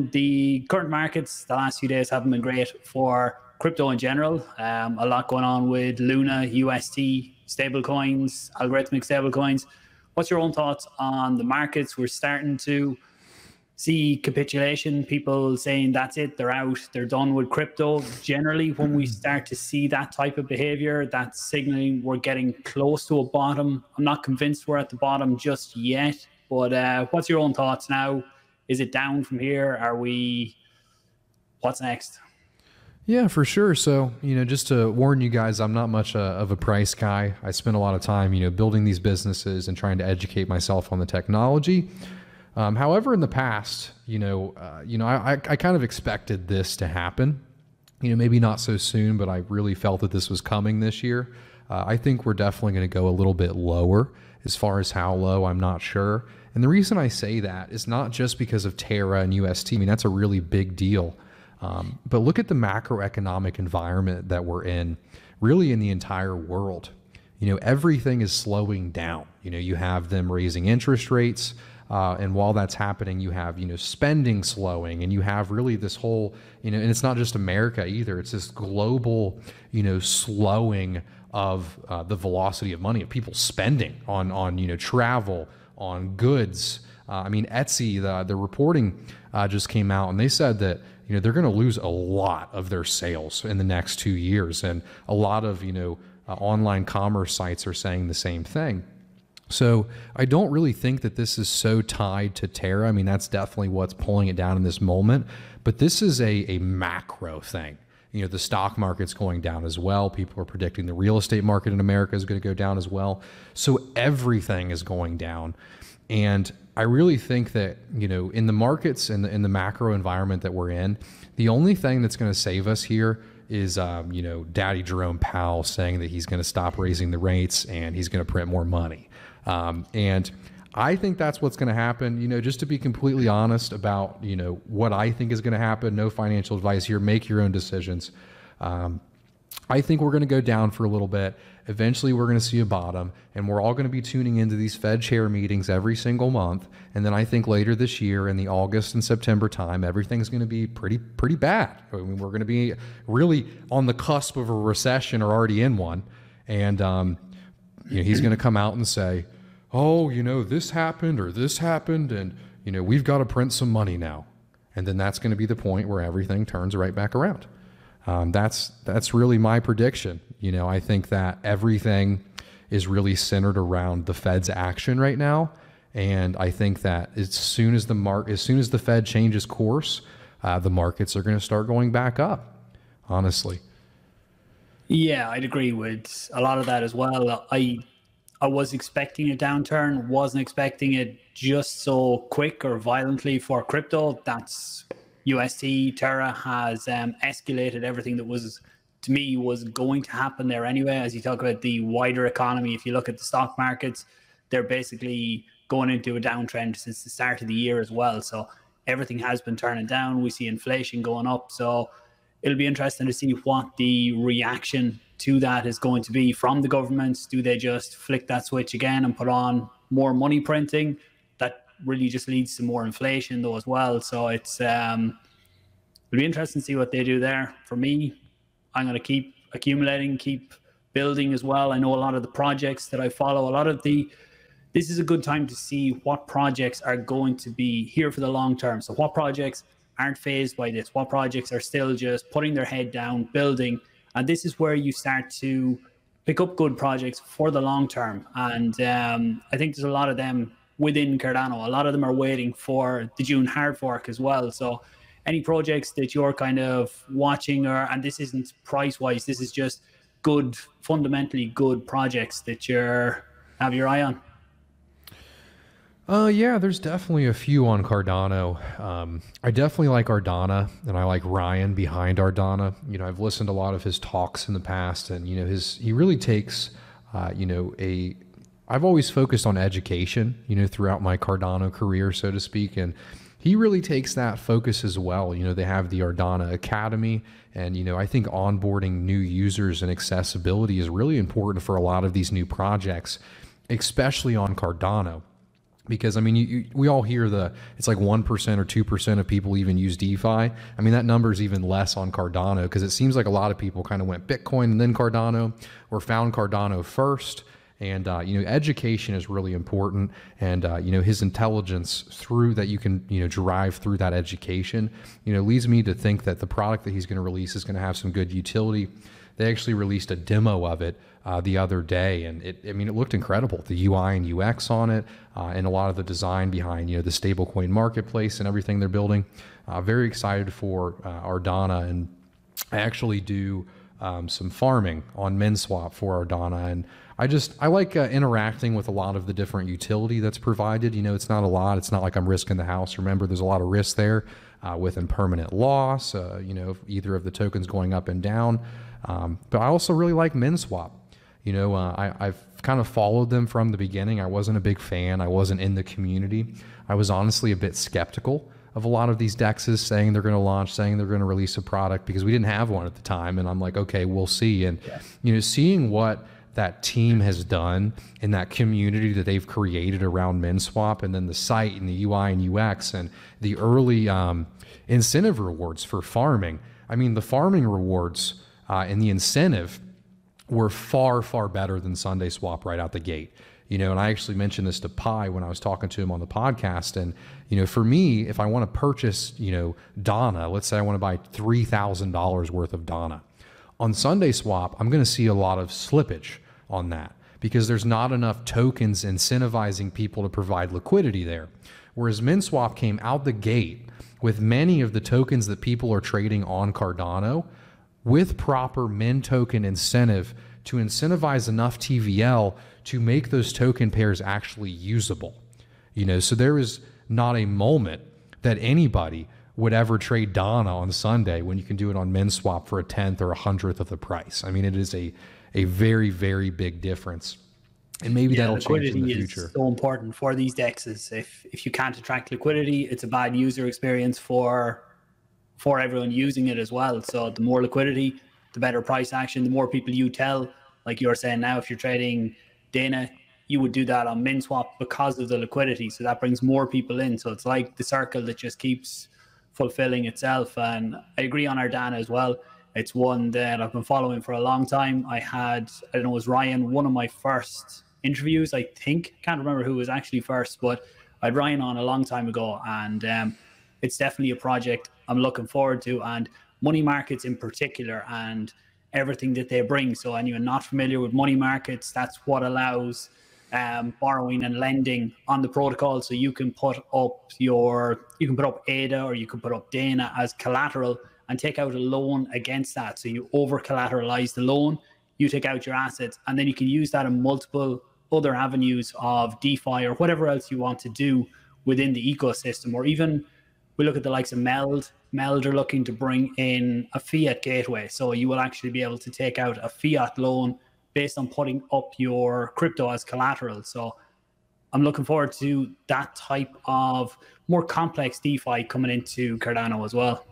The current markets, the last few days haven't been great for crypto in general. A lot going on with Luna, UST, stable coins, algorithmic stable coins. What's your own thoughts on the markets? We're starting to see capitulation, people saying that's it, they're out, they're done with crypto. Generally, when we start to see that type of behavior, that's signaling we're getting close to a bottom. I'm not convinced we're at the bottom just yet, but what's your own thoughts now? Is it down from here? What's next? Yeah, for sure. So, just to warn you guys, I'm not much of a price guy. I spend a lot of time, building these businesses and trying to educate myself on the technology. However, in the past, I kind of expected this to happen, maybe not so soon, but I really felt that this was coming this year. I think we're definitely going to go a little bit lower. As far as how low, I'm not sure. And the reason I say that is not just because of Terra and UST. I mean, that's a really big deal. But look at the macroeconomic environment that we're in, really in the entire world. Everything is slowing down. You have them raising interest rates. And while that's happening, you have, spending slowing, and you have really this whole, and it's not just America either. It's this global, slowing of the velocity of money, of people spending on travel, on goods. I mean, Etsy, the reporting just came out, and they said that, they're going to lose a lot of their sales in the next 2 years. And a lot of, online commerce sites are saying the same thing. So I don't really think that this is so tied to Terra. I mean, that's definitely what's pulling it down in this moment. But this is a macro thing. The stock market's going down as well. People are predicting the real estate market in America is going to go down as well. So everything is going down. And I really think that, in the markets and in the macro environment that we're in, the only thing that's going to save us here is, Daddy Jerome Powell saying that he's going to stop raising the rates and he's going to print more money. And I think that's what's going to happen. Just to be completely honest about, what I think is going to happen, no financial advice here, make your own decisions. I think we're going to go down for a little bit. Eventually we're going to see a bottom, and we're all going to be tuning into these Fed chair meetings every single month. And then I think later this year in the August and September time, everything's going to be pretty bad. I mean, we're going to be really on the cusp of a recession or already in one. And, he's going to come out and say, oh, this happened or this happened, and, we've got to print some money now. And then that's going to be the point where everything turns right back around. That's really my prediction. I think that everything is really centered around the Fed's action right now. And I think that as soon as the Fed changes course, the markets are going to start going back up, honestly. Yeah, I'd agree with a lot of that as well. I was expecting a downturn, wasn't expecting it just so quick or violently for crypto. That's UST. Terra has escalated everything that was, to me, was going to happen there anyway. As you talk about the wider economy, if you look at the stock markets, they're basically going into a downtrend since the start of the year as well. So everything has been turning down. We see inflation going up. So it'll be interesting to see what the reaction to that is going to be from the governments. Do they just flick that switch again and put on more money printing? That really just leads to more inflation though as well. So it'll be interesting to see what they do there. For me, I'm going to keep accumulating, keep building as well. I know a lot of the projects that I follow, this is a good time to see what projects are going to be here for the long term. So what projects aren't phased by this, what projects are still just putting their head down, building. And this is where you start to pick up good projects for the long term. And I think there's a lot of them within Cardano. A lot of them are waiting for the June hard fork as well. So any projects that you're kind of watching, and this isn't price wise, this is just good, fundamentally good projects that have your eye on. Yeah, there's definitely a few on Cardano. I definitely like Ardana, and I like Ryan behind Ardana. I've listened to a lot of his talks in the past, and he really takes, I've always focused on education, throughout my Cardano career, so to speak, and he really takes that focus as well. They have the Ardana Academy, and I think onboarding new users and accessibility is really important for a lot of these new projects, especially on Cardano. Because I mean, we all hear it's like 1% or 2% of people even use DeFi. I mean, that number is even less on Cardano, because it seems like a lot of people kind of went Bitcoin and then Cardano, or found Cardano first. And education is really important, and his intelligence through that you can derive through that education, leads me to think that the product that he's going to release is going to have some good utility. They actually released a demo of it the other day, and it looked incredible. The UI and UX on it, and a lot of the design behind the stablecoin marketplace and everything they're building. Very excited for Ardana, and I actually do some farming on MinSwap for Ardana, and I like interacting with a lot of the different utility that's provided. It's not a lot. It's not like I'm risking the house. Remember, there's a lot of risk there with impermanent loss, either of the tokens going up and down. But I also really like MinSwap. I've kind of followed them from the beginning. I wasn't a big fan. I wasn't in the community. I was honestly a bit skeptical of a lot of these DEXs saying they're going to launch, saying they're going to release a product, because we didn't have one at the time. And I'm like, okay, we'll see. And, seeing what that team has done in that community that they've created around MinSwap, and then the site and the UI and UX and the early incentive rewards for farming. I mean, the farming rewards and the incentive were far, far better than Sunday Swap right out the gate. And I actually mentioned this to Pi when I was talking to him on the podcast. And, for me, if I want to purchase, Dana, let's say I want to buy $3,000 worth of Dana. On Sunday Swap, I'm going to see a lot of slippage on that, because there's not enough tokens incentivizing people to provide liquidity there. Whereas MinSwap came out the gate with many of the tokens that people are trading on Cardano, with proper min token incentive to incentivize enough TVL to make those token pairs actually usable. So there is not a moment that anybody would ever trade Dana on Sunday when you can do it on MinSwap for a 10th or 100th of the price. I mean, it is a very, very big difference. And maybe that'll change in the future. Is so important for these DEXs. If you can't attract liquidity, it's a bad user experience for everyone using it as well. So the more liquidity, the better price action, the more people you tell. Like you're saying now, if you're trading Dana, you would do that on MinSwap because of the liquidity. So that brings more people in. So it's like the circle that just keeps fulfilling itself. And I agree on Ardana as well. It's one that I've been following for a long time. I don't know, it was Ryan, one of my first interviews, I think. Can't remember who was actually first, but I had Ryan on a long time ago. And it's definitely a project I'm looking forward to. And money markets in particular, and everything that they bring. So anyone not familiar with money markets, that's what allows borrowing and lending on the protocol. So you can put up ADA, or you can put up Dana as collateral and take out a loan against that. So you over collateralize the loan, you take out your assets, and then you can use that in multiple other avenues of DeFi or whatever else you want to do within the ecosystem. Or even we look at the likes of Meld. Meld are looking to bring in a fiat gateway. So you will actually be able to take out a fiat loan based on putting up your crypto as collateral. So I'm looking forward to that type of more complex DeFi coming into Cardano as well.